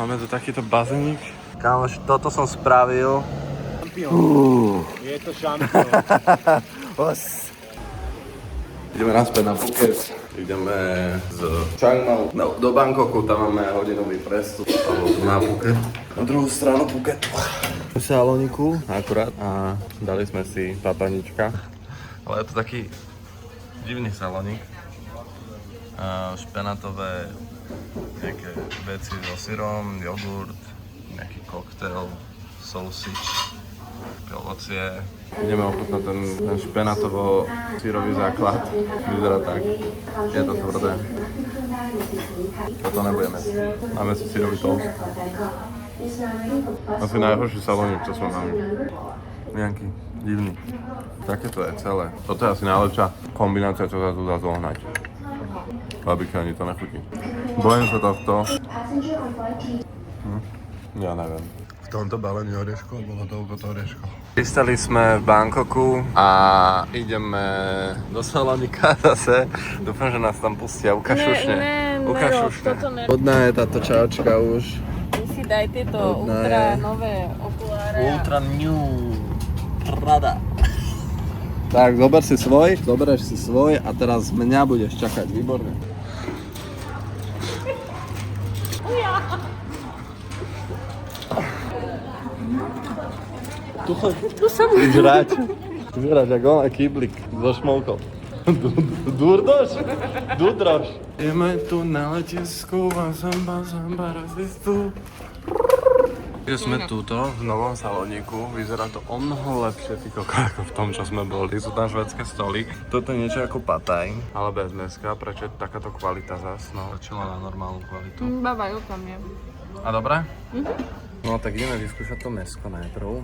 máme tu takýto bazénik. Kámoš, toto som spravil. Je to šampión. Ideme naspäť na Phuket. Ideme z Chiang Mai do Bangkoku, tam máme hodinový prestup. Alebo tu na Phuket. Na druhú stranu Phuketu. V salóniku akurát a dali sme si papanička. Ale je to taký divný salónik. Špenátové nejaké veci so syrom, jogurt, nejaký koktail, sausage, ovocie. Ideme ochutnať ten špenátovo-syrový základ. Vyzerá tak. Je to tvrdé. Toto nebudeme. Máme si syrový toast. Asi najhorší salónik, čo sme mali. Nejaký divný. Takéto je celé. Toto je asi najlepšia kombinácia, čo sa tu dá zohnať. Babike ani to nechutí. Bojím sa tohto. Ja neviem. V tomto balení oreškov bolo toľko to oreškov. Pristali sme v Bangkoku a ideme do Salonika zase. Dúfam, že nás tam pustia. Ukáž šušne. Hodná je táto čajočka už. Ty si daj tieto ultra nové okuláre. Ultra new Prada. Tak, zoberieš si svoj a teraz mňa budeš čakať. Výborne. Tu som. Žrať, ako on kýblik so šmolkou. Dudroš. Ideme tu na letisku a zamba razistu. Sme tuto v novom salóniku, vyzerá to o mnoho lepšie ako v tom, čo sme boli. Sú tam švédske stoly. Toto je niečo ako pataj, ale bez mäska. Prečo je takáto kvalita zas? No, začala na normálnu kvalitu. Babajú tam je. A dobré? No tak ideme vyskúšať to mäsko najprv.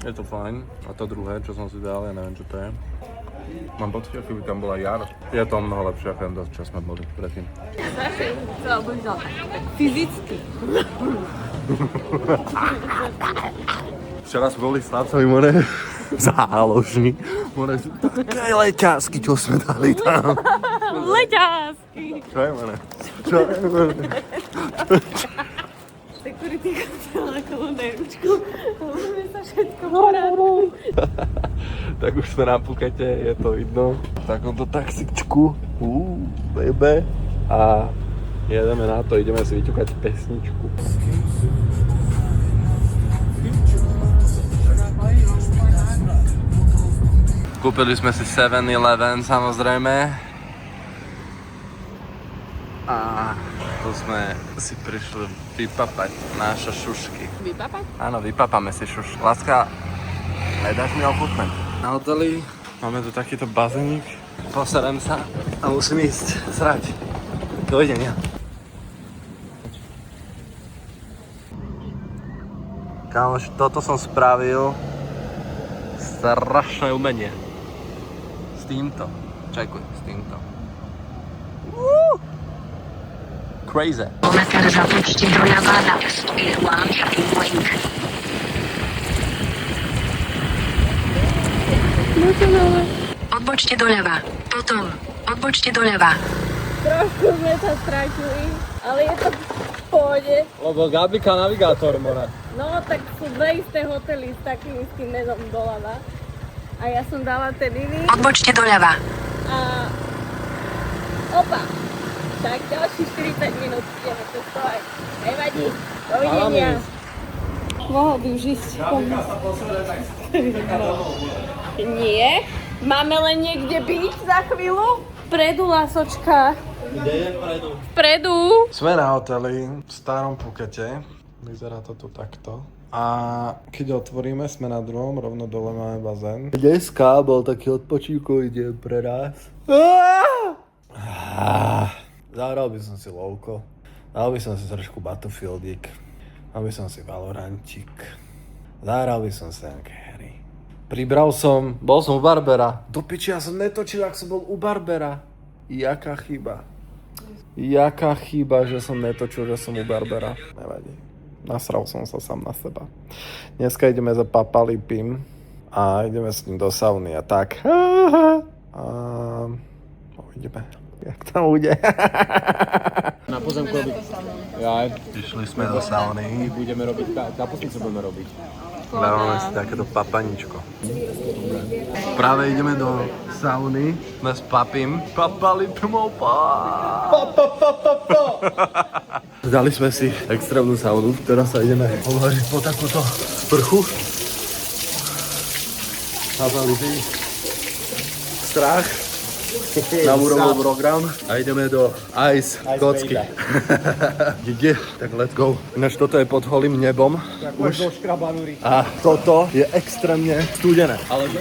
Je to fajn. A to druhé, čo som si dal, ja neviem, čo to je. Mám pocit, ako by tam bola jar. Je to mnoho lepšie, ako to, čo sme boli predtým. Chcela by som fyzicky. Včera sme boli s Slavcovi more záložní. More sú také leťásky, čo sme dali tam. Leťásky. Čo je more? Security chcela kolónej ručku. Môžeme sa všetko poradnúť. Tak už sme na Phukete, je to vidno. V takomto taxičku. Baby. A jedeme na to, ideme si vyťukať pesničku. Kúpili sme si 7-Eleven samozrejme. A tu sme si prišli vypapať naše šušky. Vypapať? Áno, vypapame si šušky. Láska, nedáš mi ochutnať? Na hoteli máme tu takýto bazénik. Poserem sa a musím ísť srať. Dovidenia. Kámoš, toto som spravil. Strašné umenie. S týmto. Čekuj, s týmto. Crazy. Kilometr započte doľava na Speed One Shopping Link. Odbočte doľava. Potom odbočte doľava. Trošku sme sa stratili, ale je to v pohode. Lebo Gabika navigátor, more. No, tak sú dve isté hotely s takým istým menom doľava. A ja som dala ten iný Odbočte doľava. a opa. Tak ďalší 40 minút ideme cestovať. Nevadí. Dovidenia. Mohol by už ísť. Nie. Máme len niekde byť za chvíľu. Vpredu, lásočka. Kde je vpredu? Vpredu. Sme na hoteli v starom Phukete. Vyzerá to tu takto. A keď otvoríme, sme na druhom, rovno dole máme bazén. Dneska bol taký odpočívkový deň pre nás. Zahral by som si lovko. Dal by som si trošku Battlefieldík. Dal by som si Valorantík. Zahral by som sa nejaké hry. Pribral som, bol som u Barbera. Do piči, ja som netočil, ak som bol u Barbera. Jaká chyba. Jaká chyba, že som netočil, že som u Barbera. Nevadí. Nasral som sa sám na seba. Dneska ideme za Papalipim a ideme s ním do sauny a tak. A uvidíme. Jak tam bude? Na pozemku robiť. Ja, Išli sme do sauny. budeme robiť, kapustnicu budeme robiť. Dávame si takéto papaničko. Práve ideme do sauny. Sme s papím. Papali pmopa. Dali sme si extrémnu saunu. Teraz sa ideme povážiť po takúto sprchu. Nazvali si strach. Na úrovný program a ideme do Ice kocky. Kde? Tak let's go. Ináč toto je pod holým nebom. Už. A toto je extrémne studené. Ale že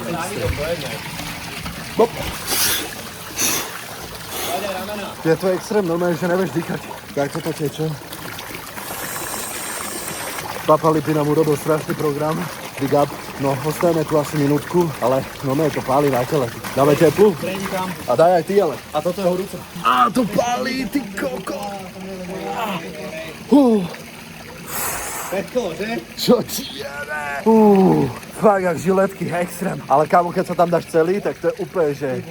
je to extrém, normálne, že nevieš dýchať. Tak toto teče. Papa Lipi nám urobil strašný program. Big up. No, ostajeme tu asi minútku, ale no to páli na tele. Dáme teplu? A daj aj ty, ale. A toto je horúce. Á, to pálí, ty koko. Peklo, že? Čo ti jebe? Fakt, jak žiletky, extrém. Ale kámo, keď sa tam dáš celý, tak to je úplne, že...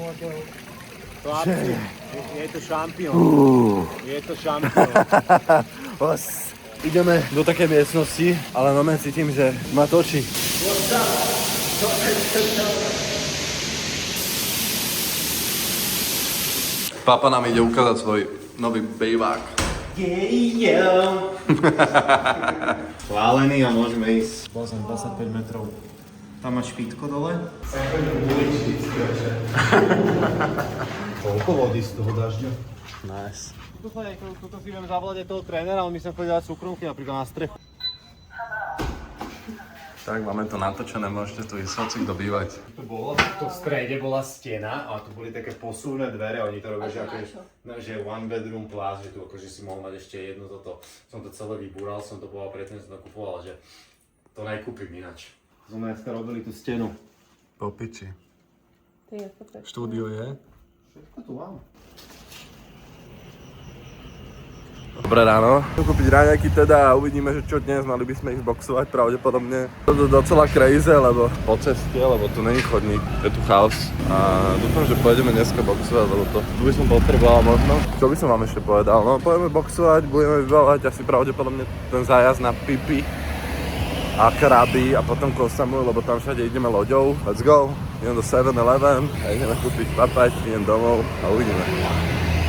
Je to šampión. Je to šampión. Ideme do takej miestnosti, ale moment cítim, že ma točí. Papa nám ide ukázať svoj nový bejvák. Chválený a môžeme ísť. Bol som 25 metrov. Tam máš špítko dole. Koľko vody z toho dažďa? Nice. Tuto si viem zavolať aj toho trénera, ale my som chodil dať súkromky napríklad na strechu. Tak, máme to natočené, môžete tu ísť hoci kto bývať. Tu v strede bola stena a tu boli také posuvné dvere, oni to robia, že one bedroom plus, že tu akože si mohol mať ešte jedno toto. Som to celé vybúral, som to povedal, predtým som to kupoval, že to nekúpim inač. Sme dneska robili tú stenu. Po piči. Štúdio je? Všetko tu mám. Dobré ráno. Kúpiť ráňajky teda a uvidíme, že čo dnes, mali by sme ich boxovať pravdepodobne. To je docela crazy, lebo po ceste, lebo tu není chodník, je tu chaos. A dúfam, že pôjdeme dneska boxovať, lebo to tu by som potreboval možno. Čo by som vám ešte povedal? No, pôjdeme boxovať, budeme vybavovať asi pravdepodobne ten zájazd na Pipi a Krabi a potom Kosamu, lebo tam všade ideme loďou. Let's go. Idem do 7-Eleven a ideme kúpiť papať, idem domov a uvidíme.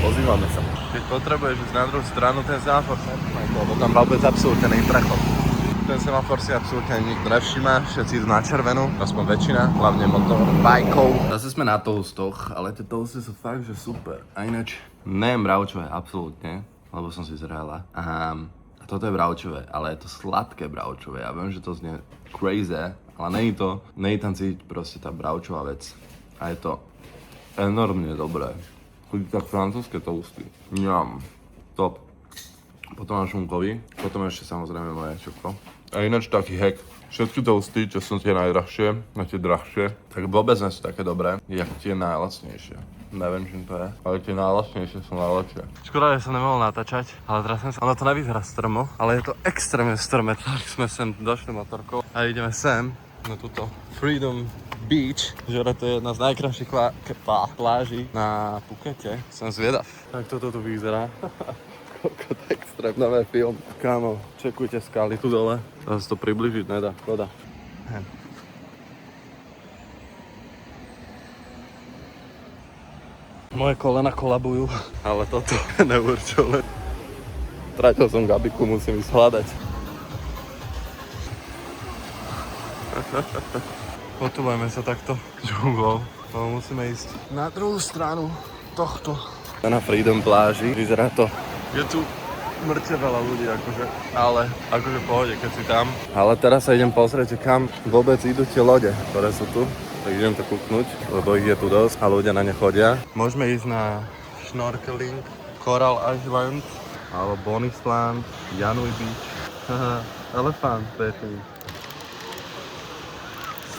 Pozývame sa. Keď potrebuješ ísť na druhú stranu, ten semafor sa nevšimaj, lebo tam vôbec absolútne není prechod. Ten semafor si absolútne nikto nevšíma, všetci idú na červenú, aspoň väčšina, hlavne motorbajkov. Zase sme na toastoch, ale tie toasty sú fakt, že super. A ináč, nejem bravčové, absolútne, lebo som si zrela. A toto je bravčové, ale je to sladké bravčové. Ja viem, že to znie crazy, ale není tam cítiť proste tá bravčová vec. A je to enormne dobré. Chudí tak francúzske toasty. Ňam. Top. Potom mám šunkový. Potom ešte samozrejme moje čoko. A ináč taký hack. Všetky toasty, čo sú tie najdrahšie, a tie drahšie, tak vôbec nie sú také dobré, ako tie najlacnejšie. Neviem, čím to je, ale tie najlacnejšie sú najlepšie. Škoda, že som nemohol natáčať, ale teraz ono to nevyzerá strmo, ale je to extrémne strme. Tak sme sem došli motorkou a ideme sem na túto Freedom Beach, že to je jedna z najkrajších pláží na Phukete. Som zvedav. Tak toto tu vyzerá. Koľko to extrémne film. Kámo, čekujte skaly tu dole. Zase to približiť nedá. Škoda. Moje kolena kolabujú, ale toto neurčujem. Tratil som Gabiku, musím ísť hľadať. Potubujeme sa takto džunglou, ale musíme ísť na druhú stranu tohto. Na Freedom pláži, vyzerá to. Je tu mŕte veľa ľudí, akože, ale akože pohode, keď si tam. Ale teraz sa idem pozrieť, kam vôbec idú tie lode, ktoré sú tu. Tak idem to kúknuť, lebo ich je tu dosť a ľudia na ne chodia. Môžeme ísť na snorkeling, Coral Island, alebo Bonisland, Janui Beach, Elephant Beach.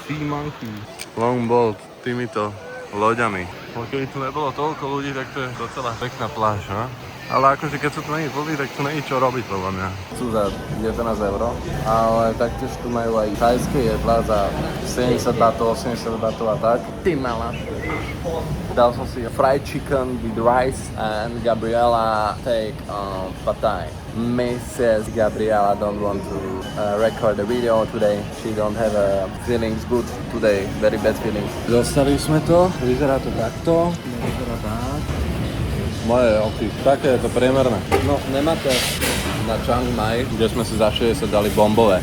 Sea Monkey, Longboat, týmito loďami. Keby tu nebolo toľko ľudí, tak to je docela pekná pláž, no? Ale akože keď sú tu není blbí, tak tu není čo robiť podľa mňa. Sú za 11 €, ale taktiež tu majú aj thajské jedlá za 70 batov, 80 batov a tak. Ty mala. Dal som si fried chicken with rice and Gabriela take pad thai. Mrs. Gabriela don't want to record the video today. She don't have feelings good today, very bad feelings. Dostali sme to, vyzerá to takto, vyzerá tak. Moje oči, také je to priemerné. No nemáte na Chiang Mai, kde sme si za 60 dali bombové.